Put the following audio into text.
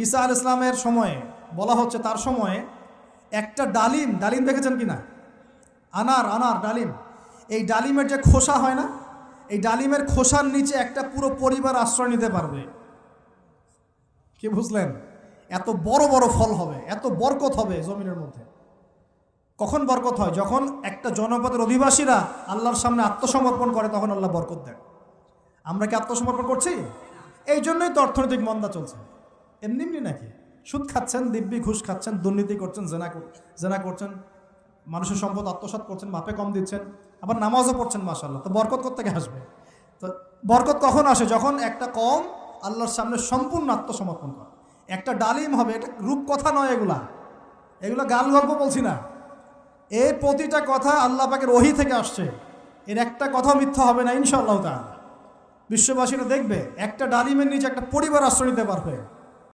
ঈসা আলাইহিস সালামের সময়ে বলা হচ্ছে, তার সময়ে একটা ডালিম, ডালিম দেখেছেন কি না? আনার ডালিম, এই ডালিমের যে খোসা হয় না, এই ডালিমের খোসার নিচে একটা পুরো পরিবার আশ্রয় নিতে পারবে। কি বুঝলেন? এত বড় বড় ফল হবে, এত বরকত হবে জমিনের মধ্যে। কখন বরকত হয়? যখন একটা জনপদের অধিবাসীরা আল্লাহর সামনে আত্মসমর্পণ করে, তখন আল্লাহ বরকত দেয়। আমরা কি আত্মসমর্পণ করছি? এই জন্যই তো অর্থনৈতিক মন্দা চলছে। এমনি এমনি নাকি? সুদ খাচ্ছেন, দিব্যি ঘুষ খাচ্ছেন, দুর্নীতি করছেন, জেনা করছেন, মানুষের সম্পদ আত্মসাৎ করছেন, মাপে কম দিচ্ছেন, আবার নামাজও পড়ছেন, মাশাআল্লাহ। তো বরকত কোত্থেকে আসবে? তো বরকত কখন আসে? যখন একটা কম আল্লাহর সামনে সম্পূর্ণ আত্মসমর্পণ করে। একটা ডালিম হবে, এটা রূপকথা নয়, এগুলা গাল গল্প বলছি না। এর প্রতিটা কথা আল্লাহ পাকের ওহী থেকে আসছে, এর একটা কথা মিথ্যা হবে না ইনশাআল্লাহ তাআলা। বিশ্ববাসীরা দেখবে একটা ডালিমের নিচে একটা পরিবার আশ্রয় নিতে পারবে।